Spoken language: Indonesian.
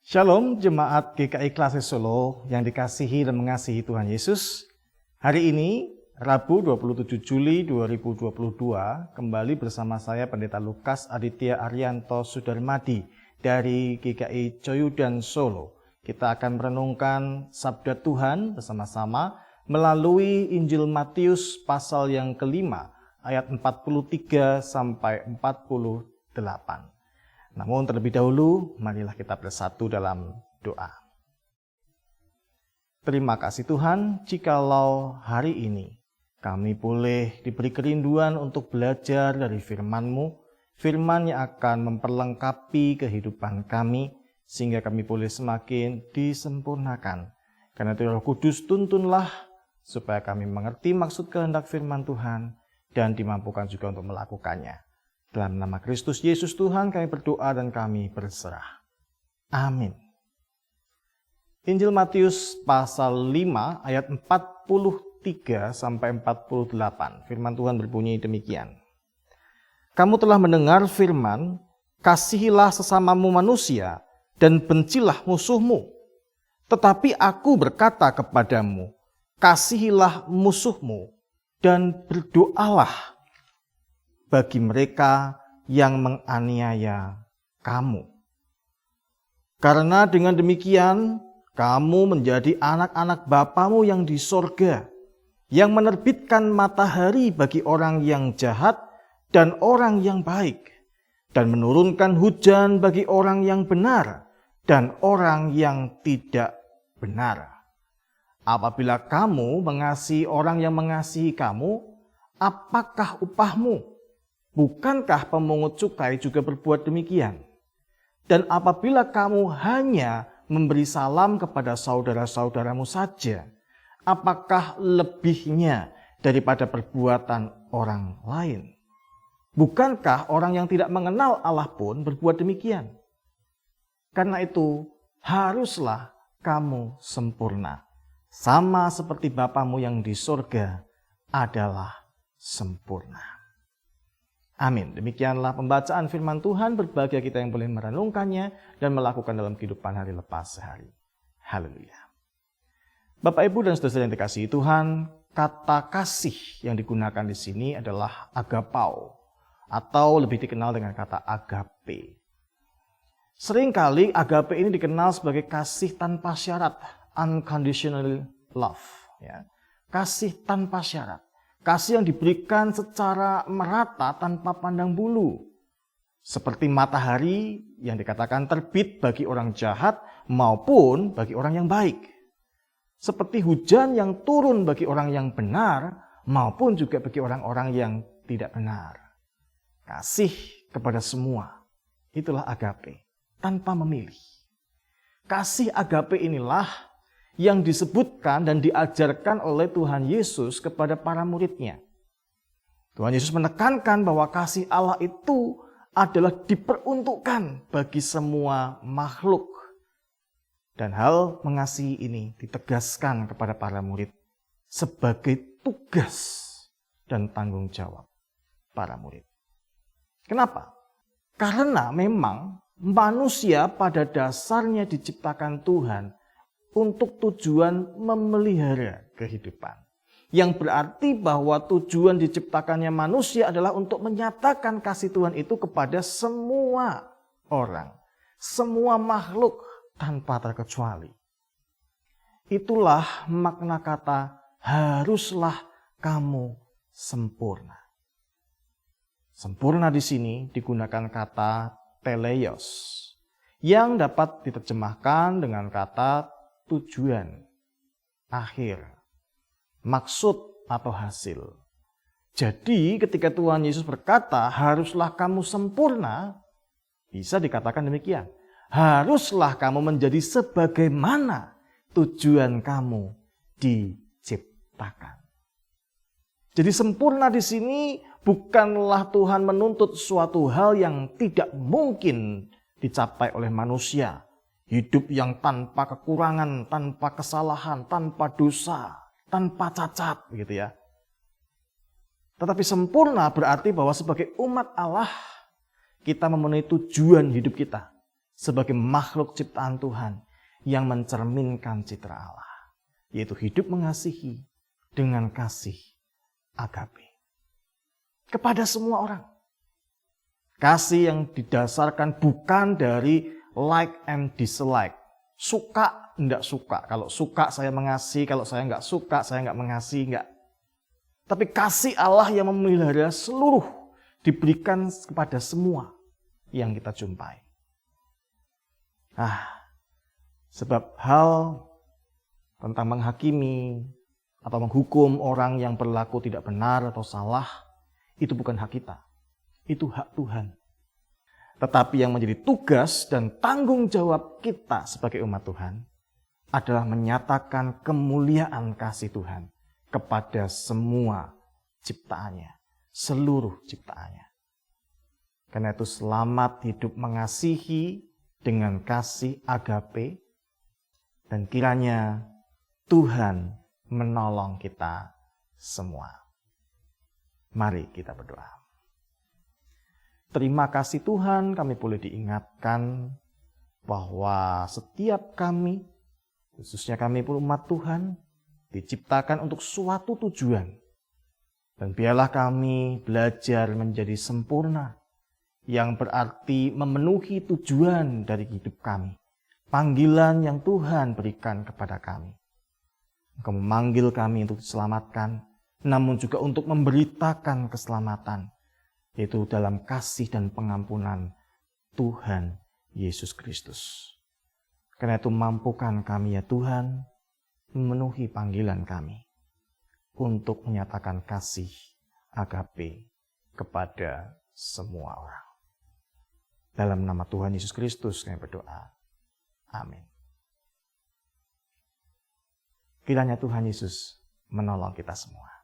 Shalom Jemaat GKI Klasis Solo yang dikasihi dan mengasihi Tuhan Yesus. Hari ini, Rabu 27 Juli 2022, kembali bersama saya Pendeta Lukas Aditya Arianto Sudarmadi dari GKI Coyudan Solo. Kita akan merenungkan Sabda Tuhan bersama-sama melalui Injil Matius pasal yang kelima, ayat 43 sampai 48. Namun terlebih dahulu, marilah kita bersatu dalam doa. Terima kasih Tuhan, jikalau hari ini kami boleh diberi kerinduan untuk belajar dari firman-Mu, firman yang akan memperlengkapi kehidupan kami, sehingga kami boleh semakin disempurnakan. Karena itu Roh Kudus tuntunlah, supaya kami mengerti maksud kehendak firman Tuhan, dan dimampukan juga untuk melakukannya. Dalam nama Kristus Yesus Tuhan kami berdoa dan kami berserah. Amin. Injil Matius pasal 5 ayat 43 sampai 48. Firman Tuhan berbunyi demikian. Kamu telah mendengar firman, kasihilah sesamamu manusia dan bencilah musuhmu. Tetapi aku berkata kepadamu, kasihilah musuhmu dan berdoalah bagi mereka yang menganiaya kamu. Karena dengan demikian, kamu menjadi anak-anak Bapamu yang di sorga, yang menerbitkan matahari bagi orang yang jahat dan orang yang baik, dan menurunkan hujan bagi orang yang benar dan orang yang tidak benar. Apabila kamu mengasihi orang yang mengasihi kamu, apakah upahmu? Bukankah pemungut cukai juga berbuat demikian? Dan apabila kamu hanya memberi salam kepada saudara-saudaramu saja, apakah lebihnya daripada perbuatan orang lain? Bukankah orang yang tidak mengenal Allah pun berbuat demikian? Karena itu, haruslah kamu sempurna, sama seperti Bapamu yang di surga adalah sempurna. Amin. Demikianlah pembacaan firman Tuhan. Berbahagia kita yang boleh merenungkannya dan melakukan dalam kehidupan hari lepas sehari. Haleluya. Bapak, Ibu, dan saudara yang dikasihi Tuhan, kata kasih yang digunakan di sini adalah agapao, atau lebih dikenal dengan kata agape. Seringkali agape ini dikenal sebagai kasih tanpa syarat, unconditional love. Ya. Kasih tanpa syarat. Kasih yang diberikan secara merata tanpa pandang bulu. Seperti matahari yang dikatakan terbit bagi orang jahat maupun bagi orang yang baik. Seperti hujan yang turun bagi orang yang benar maupun juga bagi orang-orang yang tidak benar. Kasih kepada semua. Itulah agape. Tanpa memilih. Kasih agape inilah yang disebutkan dan diajarkan oleh Tuhan Yesus kepada para muridnya. Tuhan Yesus menekankan bahwa kasih Allah itu adalah diperuntukkan bagi semua makhluk. Dan hal mengasihi ini ditegaskan kepada para murid sebagai tugas dan tanggung jawab para murid. Kenapa? Karena memang manusia pada dasarnya diciptakan Tuhan untuk tujuan memelihara kehidupan. Yang berarti bahwa tujuan diciptakannya manusia adalah untuk menyatakan kasih Tuhan itu kepada semua orang. Semua makhluk tanpa terkecuali. Itulah makna kata haruslah kamu sempurna. Sempurna di sini digunakan kata teleios, yang dapat diterjemahkan dengan kata tujuan, akhir, maksud atau hasil. Jadi ketika Tuhan Yesus berkata, haruslah kamu sempurna, bisa dikatakan demikian. Haruslah kamu menjadi sebagaimana tujuan kamu diciptakan. Jadi sempurna di sini bukanlah Tuhan menuntut suatu hal yang tidak mungkin dicapai oleh manusia. Hidup yang tanpa kekurangan, tanpa kesalahan, tanpa dosa, tanpa cacat, gitu ya. Tetapi sempurna berarti bahwa sebagai umat Allah, kita memenuhi tujuan hidup kita sebagai makhluk ciptaan Tuhan yang mencerminkan citra Allah, yaitu hidup mengasihi dengan kasih agape kepada semua orang. Kasih yang didasarkan bukan dari like and dislike, suka enggak suka. Kalau suka saya mengasihi, kalau saya enggak suka saya enggak mengasihi, enggak. Tapi kasih Allah yang memelihara seluruh diberikan kepada semua yang kita jumpai. Sebab hal tentang menghakimi atau menghukum orang yang berlaku tidak benar atau salah, itu bukan hak kita. Itu hak Tuhan. Tetapi yang menjadi tugas dan tanggung jawab kita sebagai umat Tuhan adalah menyatakan kemuliaan kasih Tuhan kepada semua ciptaannya, seluruh ciptaannya. Karena itu selamat hidup mengasihi dengan kasih agape, dan kiranya Tuhan menolong kita semua. Mari kita berdoa. Terima kasih Tuhan, kami boleh diingatkan bahwa setiap kami, khususnya kami umat Tuhan, diciptakan untuk suatu tujuan. Dan biarlah kami belajar menjadi sempurna, yang berarti memenuhi tujuan dari hidup kami. Panggilan yang Tuhan berikan kepada kami. Engkau memanggil kami untuk diselamatkan, namun juga untuk memberitakan keselamatan, yaitu dalam kasih dan pengampunan Tuhan Yesus Kristus. Karena itu mampukan kami ya Tuhan, memenuhi panggilan kami untuk menyatakan kasih agape kepada semua orang. Dalam nama Tuhan Yesus Kristus kami berdoa. Amin. Kiranya Tuhan Yesus menolong kita semua.